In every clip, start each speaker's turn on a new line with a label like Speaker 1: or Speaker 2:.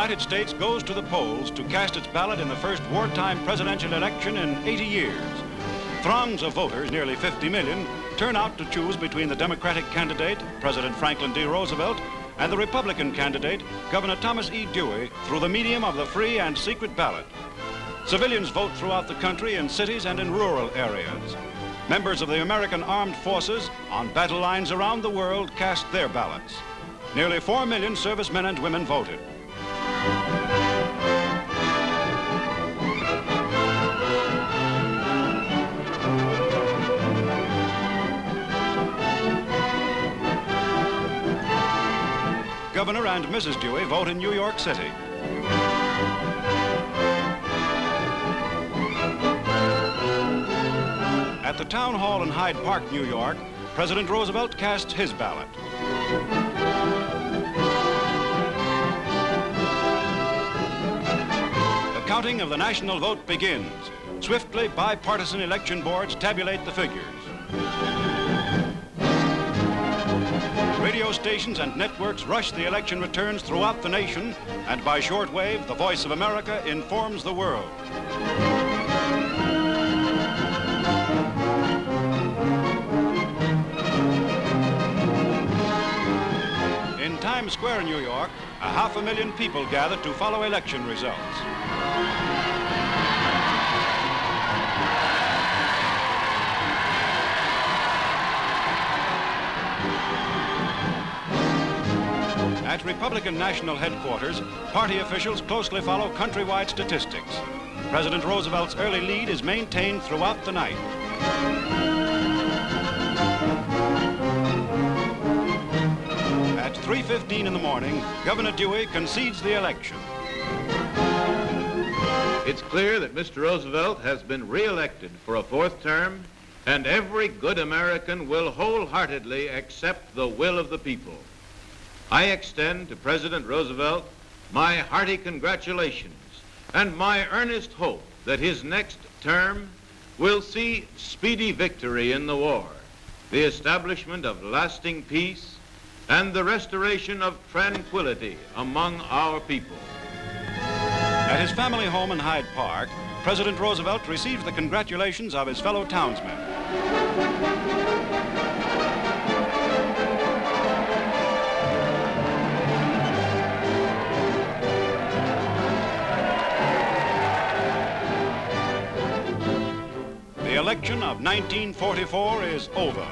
Speaker 1: United States goes to the polls to cast its ballot in the first wartime presidential election in 80 years. Throngs of voters, nearly 50 million, turn out to choose between the Democratic candidate, President Franklin D. Roosevelt, and the Republican candidate, Governor Thomas E. Dewey, through the medium of the free and secret ballot. Civilians vote throughout the country in cities and in rural areas. Members of the American Armed Forces on battle lines around the world cast their ballots. Nearly 4 million servicemen and women voted. Governor and Mrs. Dewey vote in New York City. At the town hall in Hyde Park, New York, President Roosevelt casts his ballot. The counting of the national vote begins. Swiftly, bipartisan election boards tabulate the figures. Radio stations and networks rush the election returns throughout the nation, and by shortwave, the Voice of America informs the world. In Times Square, New York, 500,000 people gathered to follow election results. At Republican National Headquarters, party officials closely follow countrywide statistics. President Roosevelt's early lead is maintained throughout the night. At 3:15 in the morning, Governor Dewey concedes the election.
Speaker 2: It's clear that Mr. Roosevelt has been re-elected for a 4th term, and every good American will wholeheartedly accept the will of the people. I extend to President Roosevelt my hearty congratulations and my earnest hope that his next term will see speedy victory in the war, the establishment of lasting peace, and the restoration of tranquility among our people.
Speaker 1: At his family home in Hyde Park, President Roosevelt receives the congratulations of his fellow townsmen. The election of 1944 is over.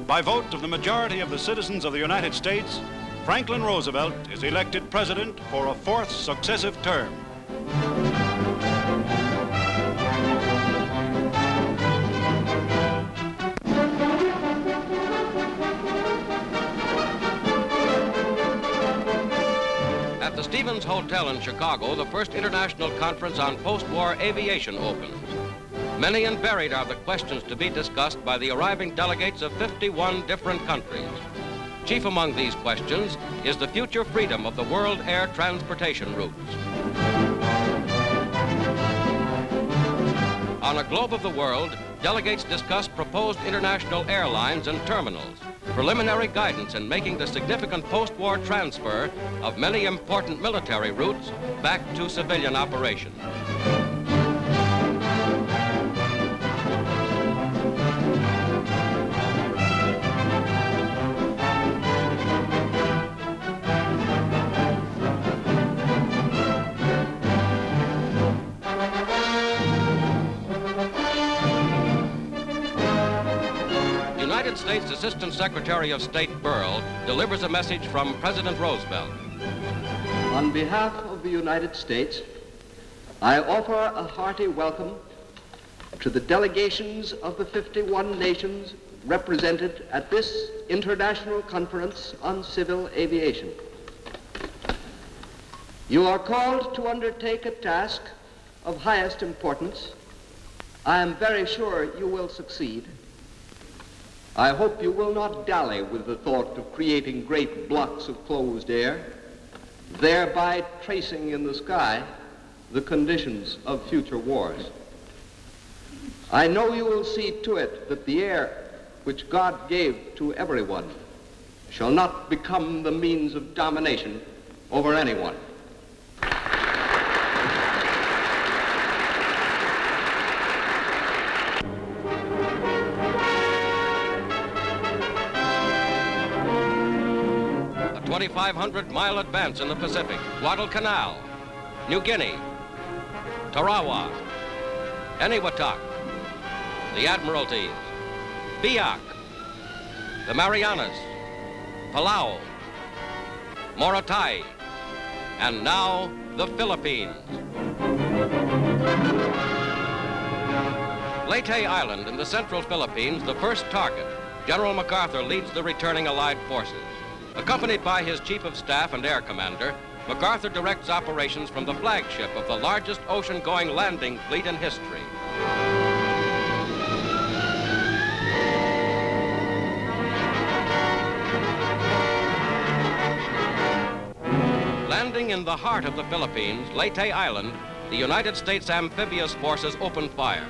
Speaker 1: By vote of the majority of the citizens of the United States, Franklin Roosevelt is elected president for a 4th successive term.
Speaker 3: At the Stevens Hotel in Chicago, the first international conference on post-war aviation opens. Many and varied are the questions to be discussed by the arriving delegates of 51 different countries. Chief among these questions is the future freedom of the world air transportation routes. On a globe of the world, delegates discuss proposed international airlines and terminals, preliminary guidance in making the significant post-war transfer of many important military routes back to civilian operation. United States Assistant Secretary of State Burl delivers a message from President Roosevelt.
Speaker 4: On behalf of the United States, I offer a hearty welcome to the delegations of the 51 nations represented at this International Conference on Civil Aviation. You are called to undertake a task of highest importance. I am very sure you will succeed. I hope you will not dally with the thought of creating great blocks of closed air, thereby tracing in the sky the conditions of future wars. I know you will see to it that the air which God gave to everyone shall not become the means of domination over anyone.
Speaker 3: 2,500-mile advance in the Pacific, Guadalcanal, New Guinea, Tarawa, Eniwetok, the Admiralties, Biak, the Marianas, Palau, Morotai, and now the Philippines. Leyte Island in the central Philippines, the first target. General MacArthur leads the returning Allied forces. Accompanied by his Chief of Staff and Air Commander, MacArthur directs operations from the flagship of the largest ocean-going landing fleet in history. Landing in the heart of the Philippines, Leyte Island, the United States amphibious forces opened fire.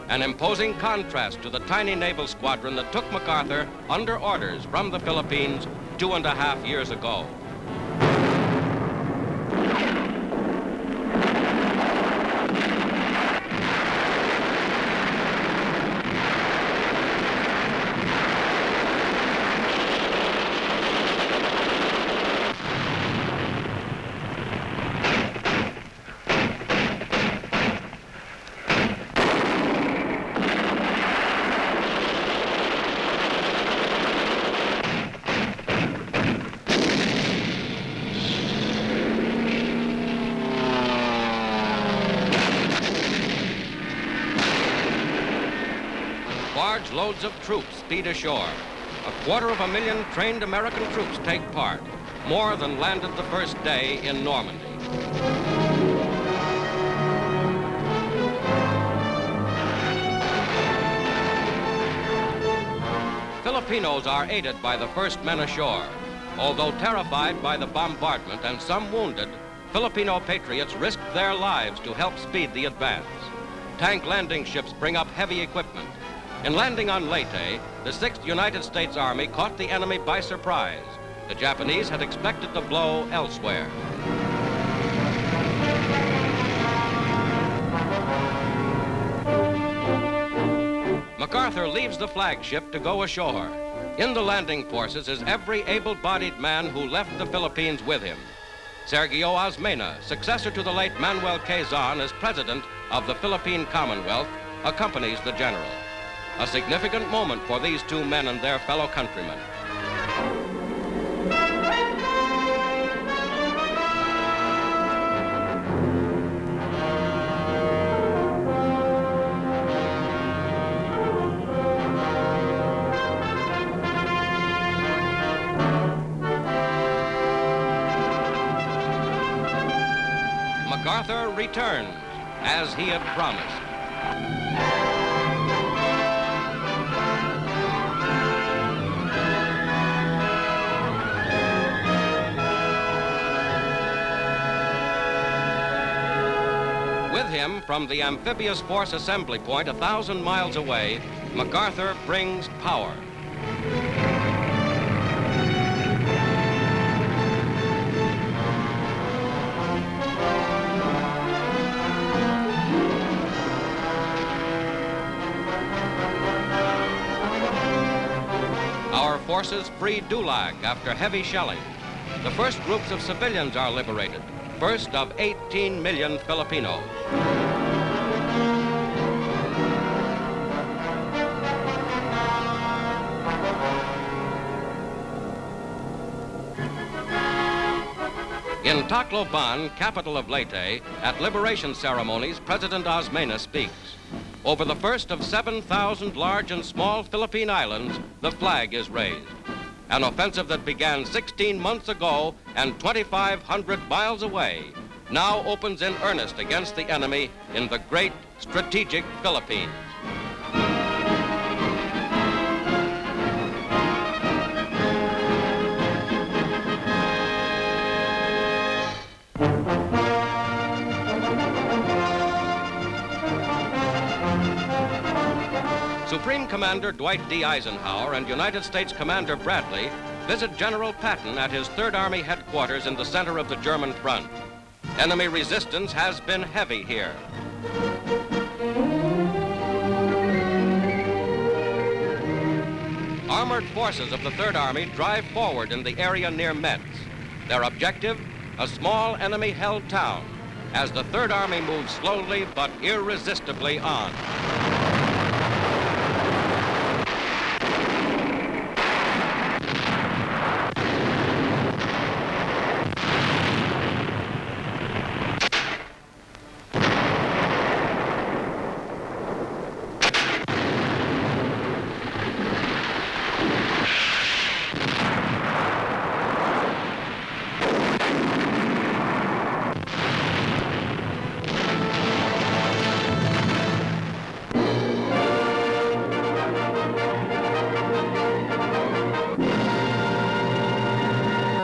Speaker 3: An imposing contrast to the tiny naval squadron that took MacArthur under orders from the Philippines 2.5 years ago. Loads of troops speed ashore. 250,000 trained American troops take part, more than landed the first day in Normandy. Filipinos are aided by the first men ashore. Although terrified by the bombardment and some wounded, Filipino patriots risked their lives to help speed the advance. Tank landing ships bring up heavy equipment. In landing on Leyte, the 6th United States Army caught the enemy by surprise. The Japanese had expected the blow elsewhere. MacArthur leaves the flagship to go ashore. In the landing forces is every able-bodied man who left the Philippines with him. Sergio Osmena, successor to the late Manuel Quezon as president of the Philippine Commonwealth, accompanies the general. A significant moment for these two men and their fellow countrymen. MacArthur returns, as he had promised. With him, from the amphibious force assembly point 1,000 miles away, MacArthur brings power. Our forces free Dulag after heavy shelling. The first groups of civilians are liberated. First of 18 million Filipinos. In Tacloban, capital of Leyte, at liberation ceremonies, President Osmena speaks. Over the first of 7,000 large and small Philippine islands, the flag is raised. An offensive that began 16 months ago and 2,500 miles away now opens in earnest against the enemy in the great strategic Philippines. Supreme Commander Dwight D. Eisenhower and United States Commander Bradley visit General Patton at his 3rd Army headquarters in the center of the German front. Enemy resistance has been heavy here. armored forces of the Third Army drive forward in the area near Metz. Their objective, a small enemy-held town, as the Third Army moves slowly but irresistibly on.